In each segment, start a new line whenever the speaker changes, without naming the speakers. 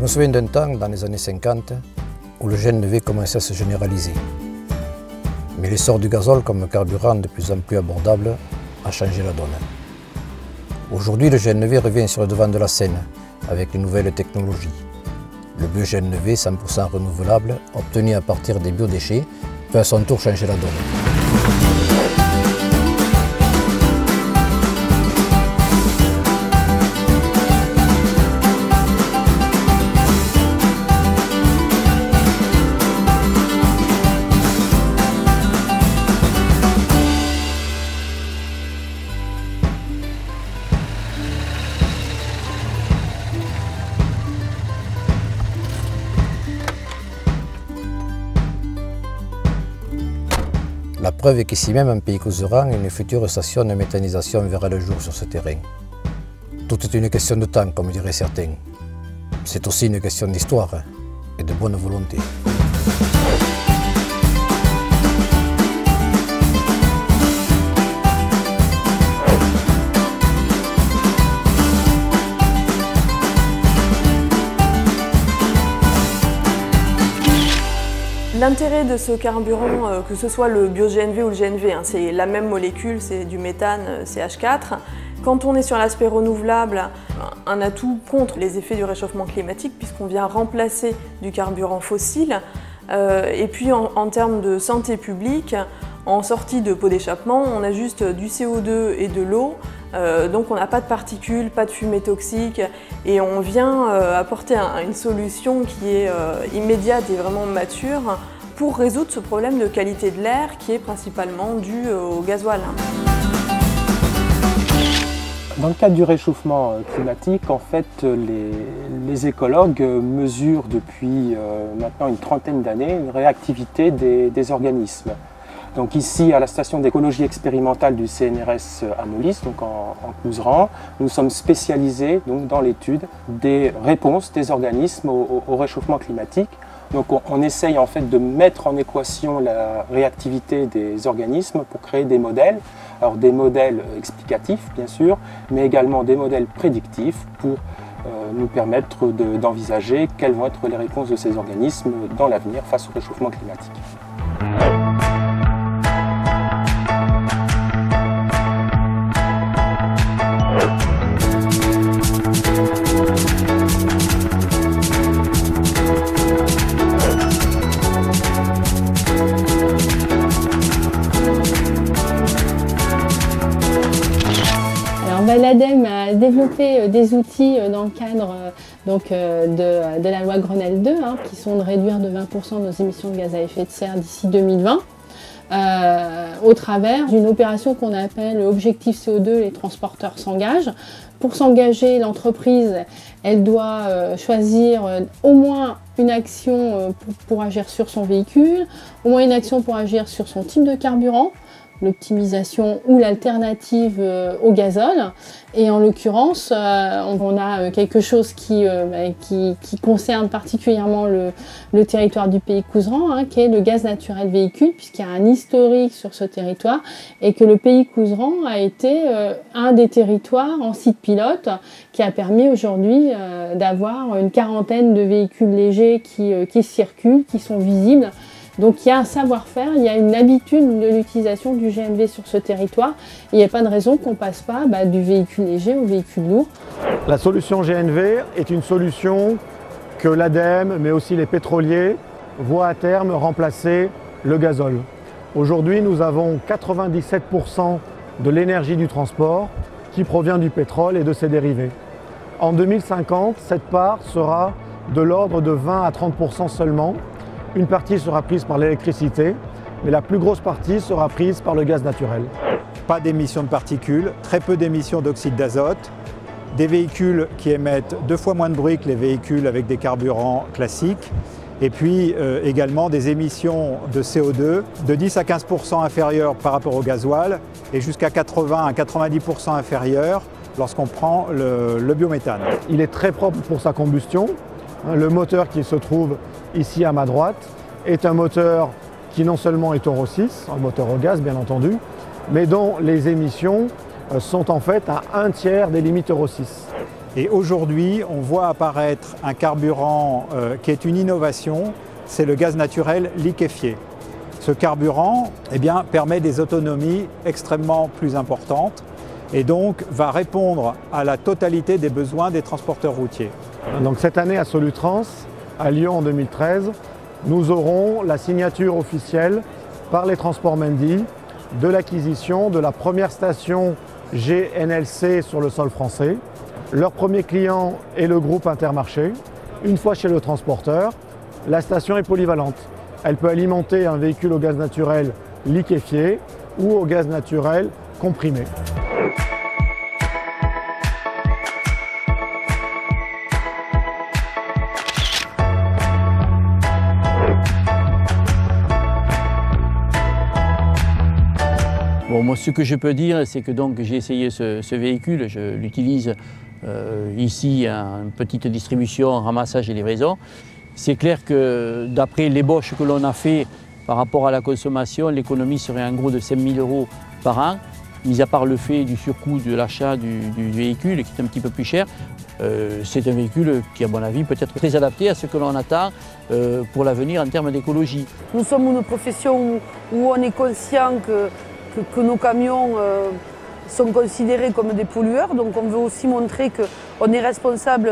me souviens d'un temps, dans les années 50, où le GNV commençait à se généraliser. Mais l'essor du gazole comme carburant de plus en plus abordable a changé la donne. Aujourd'hui, le GNV revient sur le devant de la scène avec les nouvelles technologies. Le bio-GNV 100% renouvelable, obtenu à partir des biodéchets, peut à son tour changer la donne. La preuve est qu'ici même en Pays Couserans, une future station de méthanisation verra le jour sur ce terrain. Tout est une question de temps, comme diraient certains. C'est aussi une question d'histoire et de bonne volonté.
L'intérêt de ce carburant, que ce soit le bio-GNV ou le GNV, c'est la même molécule, c'est du méthane CH4. Quand on est sur l'aspect renouvelable, un atout contre les effets du réchauffement climatique puisqu'on vient remplacer du carburant fossile. Et puis en termes de santé publique, en sortie de pot d'échappement, on a juste du CO2 et de l'eau. Donc on n'a pas de particules, pas de fumée toxique et on vient apporter une solution qui est immédiate et vraiment mature pour résoudre ce problème de qualité de l'air qui est principalement dû au gasoil.
Dans le cadre du réchauffement climatique, en fait, les écologues mesurent depuis maintenant une trentaine d'années une réactivité des organismes. Donc ici, à la station d'écologie expérimentale du CNRS à Molis, donc en Couserans, nous sommes spécialisés donc, dans l'étude des réponses des organismes au réchauffement climatique. Donc on essaye en fait de mettre en équation la réactivité des organismes pour créer des modèles. Alors des modèles explicatifs bien sûr, mais également des modèles prédictifs pour nous permettre d'envisager quelles vont être les réponses de ces organismes dans l'avenir face au réchauffement climatique.
L'ADEME a développé des outils dans le cadre de la loi Grenelle 2, qui sont de réduire de 20% nos émissions de gaz à effet de serre d'ici 2020, au travers d'une opération qu'on appelle Objectif CO2, les transporteurs s'engagent. Pour s'engager, l'entreprise, elle doit choisir au moins une action pour agir sur son véhicule, au moins une action pour agir sur son type de carburant, l'optimisation ou l'alternative au gazole. Et en l'occurrence, on a quelque chose qui concerne particulièrement le territoire du Pays Couserans, qui est le gaz naturel véhicule, puisqu'il y a un historique sur ce territoire et que le Pays Couserans a été un des territoires en site pilote qui a permis aujourd'hui d'avoir une quarantaine de véhicules légers qui circulent, qui sont visibles. Donc il y a un savoir-faire, il y a une habitude de l'utilisation du GNV sur ce territoire. Il n'y a pas de raison qu'on ne passe pas du véhicule léger au véhicule lourd.
La solution GNV est une solution que l'ADEME, mais aussi les pétroliers, voient à terme remplacer le gazole. Aujourd'hui, nous avons 97% de l'énergie du transport qui provient du pétrole et de ses dérivés. En 2050, cette part sera de l'ordre de 20 à 30% seulement. Une partie sera prise par l'électricité, mais la plus grosse partie sera prise par le gaz naturel.
Pas d'émissions de particules, très peu d'émissions d'oxyde d'azote, des véhicules qui émettent 2 fois moins de bruit que les véhicules avec des carburants classiques, et puis également des émissions de CO2 de 10 à 15% inférieures par rapport au gasoil et jusqu'à 80 à 90% inférieures lorsqu'on prend le biométhane.
Il est très propre pour sa combustion. Le moteur qui se trouve ici à ma droite est un moteur qui non seulement est Euro 6, un moteur au gaz bien entendu, mais dont les émissions sont en fait à 1/3 des limites Euro 6.
Et aujourd'hui, on voit apparaître un carburant qui est une innovation, c'est le gaz naturel liquéfié. Ce carburant permet des autonomies extrêmement plus importantes et donc va répondre à la totalité des besoins des transporteurs routiers.
Donc cette année à Solutrans, à Lyon en 2013, nous aurons la signature officielle par les Transports Mendy de l'acquisition de la première station GNLC sur le sol français. Leur premier client est le groupe Intermarché. Une fois chez le transporteur, la station est polyvalente. Elle peut alimenter un véhicule au gaz naturel liquéfié ou au gaz naturel comprimé.
Bon, moi, ce que je peux dire, c'est que j'ai essayé ce véhicule, je l'utilise ici en petite distribution, ramassage et livraison. C'est clair que d'après l'ébauche que l'on a fait par rapport à la consommation, l'économie serait en gros de 5 000 € par an, mis à part le fait du surcoût de l'achat du véhicule qui est un petit peu plus cher. C'est un véhicule qui, à mon avis, peut être très adapté à ce que l'on attend pour l'avenir en termes d'écologie.
Nous sommes une profession où on est conscient que nos camions sont considérés comme des pollueurs, donc on veut aussi montrer qu'on est responsable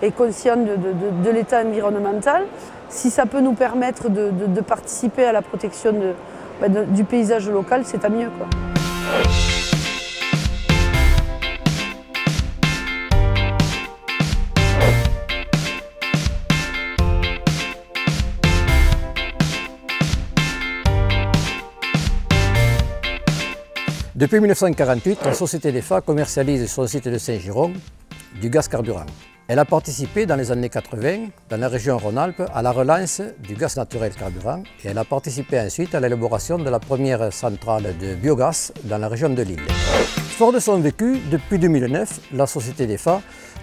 et conscient de l'état environnemental. Si ça peut nous permettre de participer à la protection du paysage local, c'est à mieux, quoi.
Depuis 1948, la société DEFA commercialise sur le site de Saint-Giron du gaz carburant. Elle a participé dans les années 80, dans la région Rhône-Alpes, à la relance du gaz naturel carburant et elle a participé ensuite à l'élaboration de la première centrale de biogaz dans la région de Lille. Fort de son vécu, depuis 2009, la société DEFA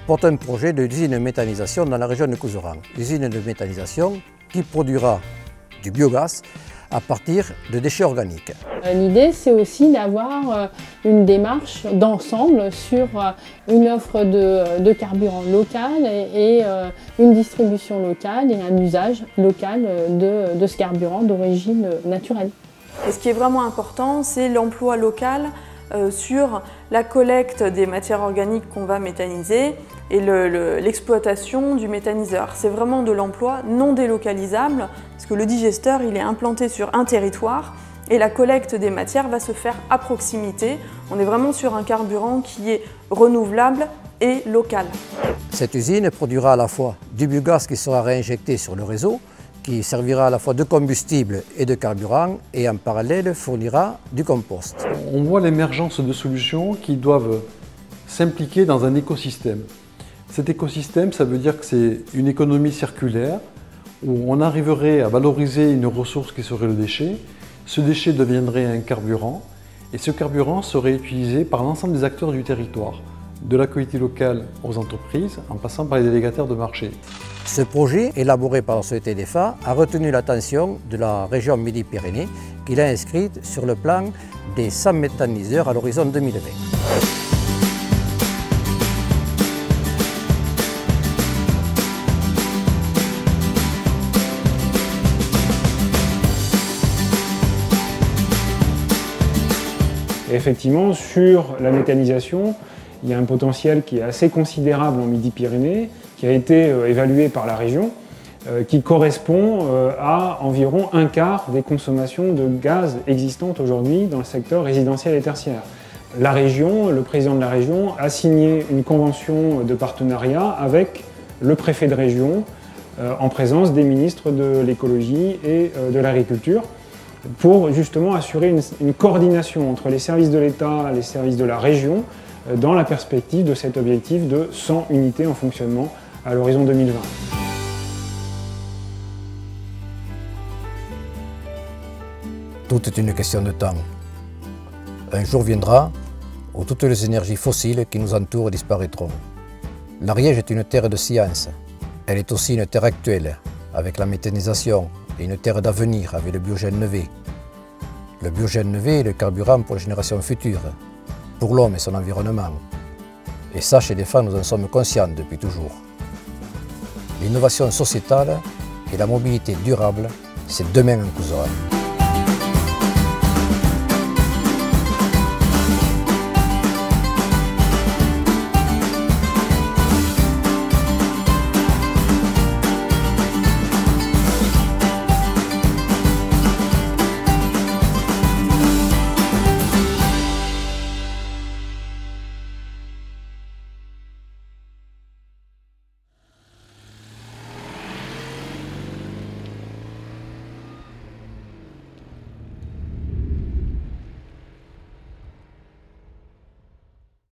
porte un projet d'usine de méthanisation dans la région de Couserans. Usine de méthanisation qui produira du biogaz à partir de déchets organiques.
L'idée, c'est aussi d'avoir une démarche d'ensemble sur une offre de carburant local et une distribution locale et un usage local de ce carburant d'origine naturelle.
Et ce qui est vraiment important, c'est l'emploi local sur la collecte des matières organiques qu'on va méthaniser et l'exploitation du méthaniseur. C'est vraiment de l'emploi non délocalisable, parce que le digesteur il est implanté sur un territoire et la collecte des matières va se faire à proximité. On est vraiment sur un carburant qui est renouvelable et local.
Cette usine produira à la fois du biogaz qui sera réinjecté sur le réseau, qui servira à la fois de combustible et de carburant, et en parallèle fournira du compost.
On voit l'émergence de solutions qui doivent s'impliquer dans un écosystème. Cet écosystème, ça veut dire que c'est une économie circulaire où on arriverait à valoriser une ressource qui serait le déchet. Ce déchet deviendrait un carburant et ce carburant serait utilisé par l'ensemble des acteurs du territoire, de la collectivité locale aux entreprises, en passant par les délégataires de marché.
Ce projet, élaboré par la société DEFA, a retenu l'attention de la région Midi-Pyrénées, qui l'a inscrite sur le plan des 100 méthaniseurs à l'horizon 2020.
Et effectivement, sur la méthanisation, il y a un potentiel qui est assez considérable en Midi-Pyrénées, qui a été évalué par la région, qui correspond à environ un quart des consommations de gaz existantes aujourd'hui dans le secteur résidentiel et tertiaire. La région, le président de la région a signé une convention de partenariat avec le préfet de région en présence des ministres de l'écologie et de l'agriculture pour justement assurer une coordination entre les services de l'État et les services de la région dans la perspective de cet objectif de 100 unités en fonctionnement à l'horizon 2020.
Tout est une question de temps. Un jour viendra où toutes les énergies fossiles qui nous entourent disparaîtront. L'Ariège est une terre de science. Elle est aussi une terre actuelle, avec la méthanisation, et une terre d'avenir avec le biogène V. Le biogène V est le carburant pour les générations futures, pour l'homme et son environnement. Et ça, chez les femmes, nous en sommes conscients depuis toujours. L'innovation sociétale et la mobilité durable, c'est demain en causerait.